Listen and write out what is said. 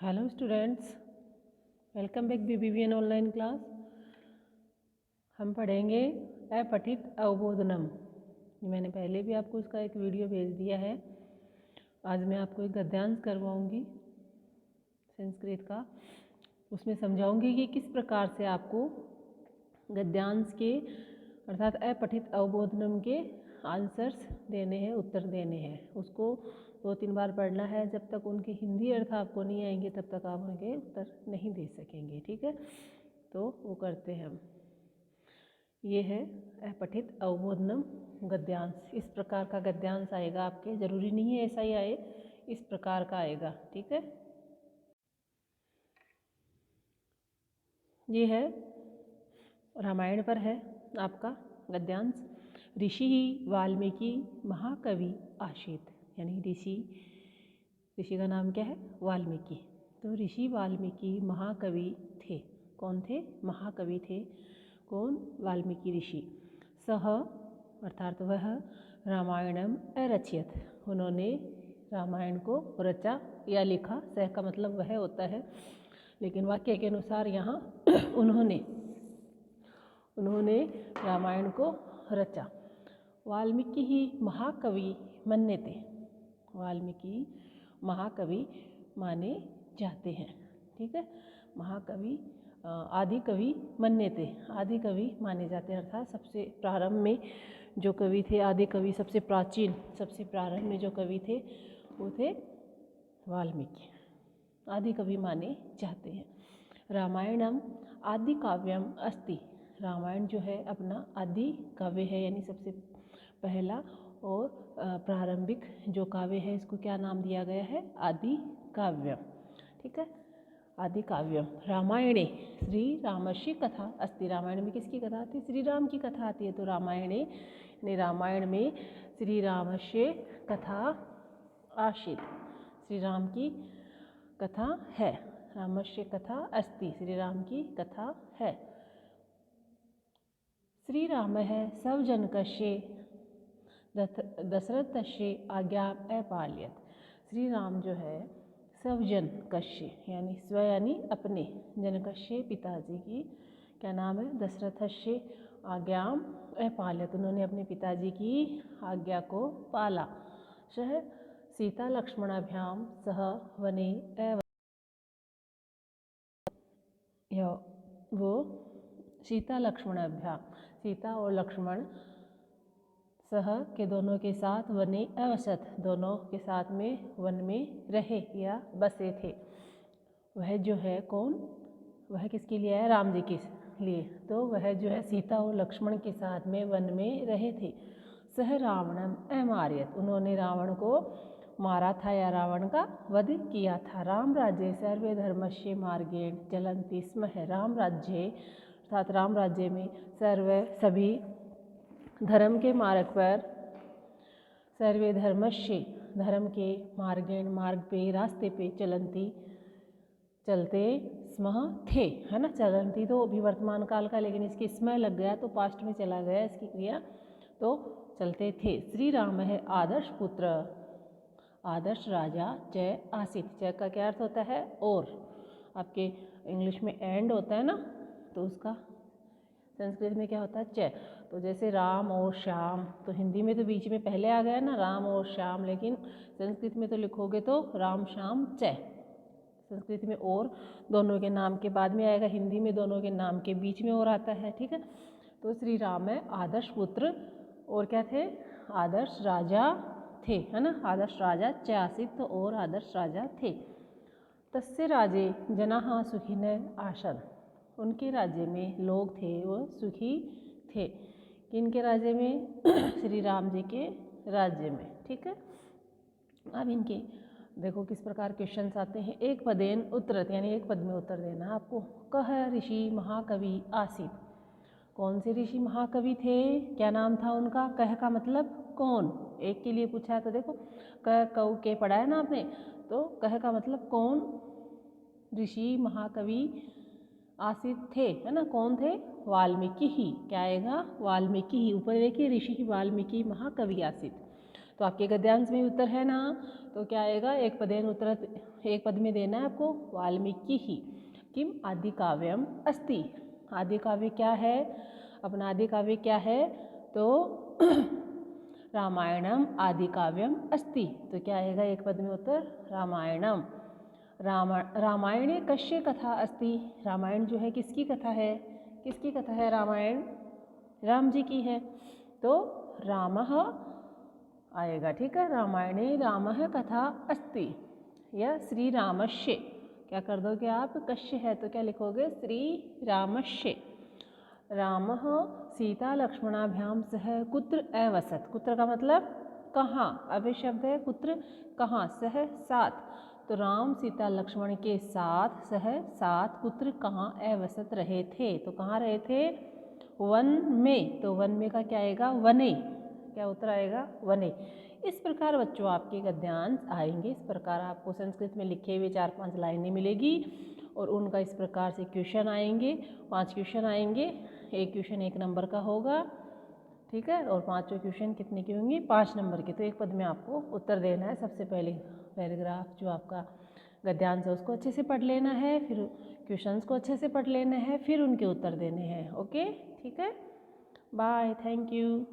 Hello students, welcome back BBVN online class. हम पढ़ेंगे अपठित अवबोधनम। मैंने पहले भी आपको इसका एक वीडियो भेज दिया है। आज मैं आपको एक गद्यांश करवाऊंगी संस्कृत का। उसमें समझाऊंगी कि किस प्रकार से आपको गद्यांश के अर्थात अपठित अवबोधनम के आंसर्स देने हैं, उत्तर देने हैं। उसको 2-3 बार पढ़ना है। जब तक उनके हिंदी अर्थ आपको नहीं आएंगे तब तक आप उनके उत्तर नहीं दे सकेंगे। ठीक है, तो वो करते हैं हम। ये है अपठित अवबोधनम गद्यांश। इस प्रकार का गद्यांश आएगा आपके, जरूरी नहीं है ऐसा ही आए, इस प्रकार का आएगा। ठीक है, ये है रामायण पर है आपका गद्यांश। ऋषि वाल्मीकि महाकवि आसीत, यानी ऋषि का नाम क्या है? वाल्मीकि। तो ऋषि वाल्मीकि महाकवि थे। कौन थे? महाकवि थे। कौन? वाल्मीकि ऋषि। सह अर्थात वह रामायणम अरचयत, उन्होंने रामायण को रचा या लिखा। सह का मतलब वह होता है, लेकिन वाक्य के अनुसार यहाँ उन्होंने रामायण को रचा। वाल्मीकि ही महाकवि मन्यते, वाल्मीकि महाकवि माने जाते हैं। ठीक है, महाकवि आदि कवि मन्यते, आदि कवि माने जाते हैं। अर्थात सबसे प्रारंभ में जो कवि थे, आदि कवि, सबसे प्राचीन, सबसे प्रारंभ में जो कवि थे वो थे वाल्मीकि, आदि कवि माने जाते हैं। रामायणम आदि काव्यम अस्ति, रामायण जो है अपना आदि काव्य है, यानी सबसे पहला और प्रारंभिक जो काव्य है, इसको क्या नाम दिया गया है? आदि काव्यम। ठीक है, आदि काव्यम। रामायणे श्री रामस्य कथा अस्ति, रामायण में किसकी कथा आती है? श्री राम की कथा आती है। तो रामायण में श्री रामस्य कथा आसीत, श्री राम की कथा है। रामस्य कथा अस्ति, श्री राम की कथा है। श्री राम है स्वजनकस्य दशरथस्य आज्ञा अपालयत, श्री राम जो है स्वजनकस्य यानी स्व यानी अपने, जनकस्य पिताजी की क्या नाम है? दशरथस्य आज्ञा अपालयत, उन्होंने अपने पिताजी की आज्ञा को पाला। सह सीता लक्ष्मणाभ्याम सह वने वो सीता लक्ष्मणाभ्याम, सीता और लक्ष्मण सह के दोनों के साथ, वने अवसत दोनों के साथ में वन में रहे या बसे थे। वह जो है कौन? वह किसके लिए है? राम जी के लिए। तो वह जो है सीता और लक्ष्मण के साथ में वन में रहे थे। सह रावणम अमारयत, उन्होंने रावण को मारा था या रावण का वध किया था। राम राज्य सर्वे धर्मस्य मार्गेण चलन्ति स्म, है राम राज्य अर्थात राम राज्य में सर्व सभी धर्म के मार्ग पर, सर्वे धर्मस्य धर्म के मार्गेण मार्ग पे, रास्ते पे, चलन्ति चलते स्म थे, है ना। चलन्ति तो अभी वर्तमान काल का, लेकिन इसकी स्म लग गया तो पास्ट में चला गया इसकी क्रिया, तो चलते थे। श्री राम है आदर्श पुत्र, आदर्श राजा जय आसित, जय का क्या अर्थ होता है? और। आपके इंग्लिश में एंड होता है ना, तो उसका संस्कृत में क्या होता है? च। तो जैसे राम और श्याम, तो हिंदी में तो बीच में पहले आ गया ना राम और श्याम, लेकिन संस्कृत में तो लिखोगे तो राम श्याम च। संस्कृत में और दोनों के नाम के बाद में आएगा, हिंदी में दोनों के नाम के बीच में और आता है। ठीक है, तो श्री राम है आदर्श पुत्र और क्या थे? आदर्श राजा थे, है ना। आदर्श राजा च आसित, और आदर्श राजा थे। तस्य राजे जनाः सुखिनः आसन्, उनके राज्य में लोग थे वो सुखी थे। किनके राज्य में? श्री राम जी के राज्य में। ठीक है, अब इनके देखो किस प्रकार क्वेश्चंस आते हैं। एक पदेन उत्तरत, यानी एक पद में उत्तर देना आपको। कह ऋषि महाकवि आसीत, कौन से ऋषि महाकवि थे? क्या नाम था उनका? कह का मतलब कौन, एक के लिए पूछा है तो देखो कह कऊ के पढ़ा है ना आपने, तो कह का मतलब कौन ऋषि महाकवि आसित थे, है ना। कौन थे? वाल्मीकि ही। क्या आएगा? वाल्मीकि ही। ऊपर देखिए ऋषि वाल्मीकि महाकवि आसित, तो आपके गद्यांश में उत्तर है ना, तो क्या आएगा, एक पदेन उत्तर, एक पद में देना है आपको, वाल्मीकि ही किम आदि काव्यम अस्ति। आदि काव्य क्या है, अपना आदि काव्य क्या है, तो रामायणम आदि काव्यम अस्ति। तो क्या आएगा एक पद में उत्तर, रामायणम। रामायणे कस्य कथा अस्ति। रामायण जो है किसकी कथा है, किसकी कथा है रामायण, राम जी की है, तो रामः आएगा, ठीक है। रामायणे रामः कथा अस्ति या श्री रामस्य, क्या कर दोगे आप, कस्य है तो क्या लिखोगे, श्री रामस्य। रामः सीता लक्ष्मणाभ्याम सह कुत्र अवसत्। कुत्र का मतलब कहाँ, अव्यय शब्द है, कुत्र कहाँ, सह साथ, तो राम सीता लक्ष्मण के साथ, सह साथ, कुत्र कहाँ, अवसत रहे थे, तो कहाँ रहे थे, वन में। तो वन में का क्या आएगा, वने, क्या उत्तर आएगा, वने। इस प्रकार बच्चों आपके गद्यांश आएंगे, इस प्रकार आपको संस्कृत में लिखे हुए 4-5 लाइनें मिलेगी और उनका इस प्रकार से क्वेश्चन आएंगे, 5 क्वेश्चन आएंगे, एक क्वेश्चन 1 नंबर का होगा, ठीक है, और 5 क्वेश्चन कितने के होंगे, 5 नंबर के। तो एक पद में आपको उत्तर देना है। सबसे पहले पैराग्राफ जो आपका गद्यांश है उसको अच्छे से पढ़ लेना है, फिर क्वेश्चंस को अच्छे से पढ़ लेना है, फिर उनके उत्तर देने हैं। ओके, ठीक है, बाय, थैंक यू।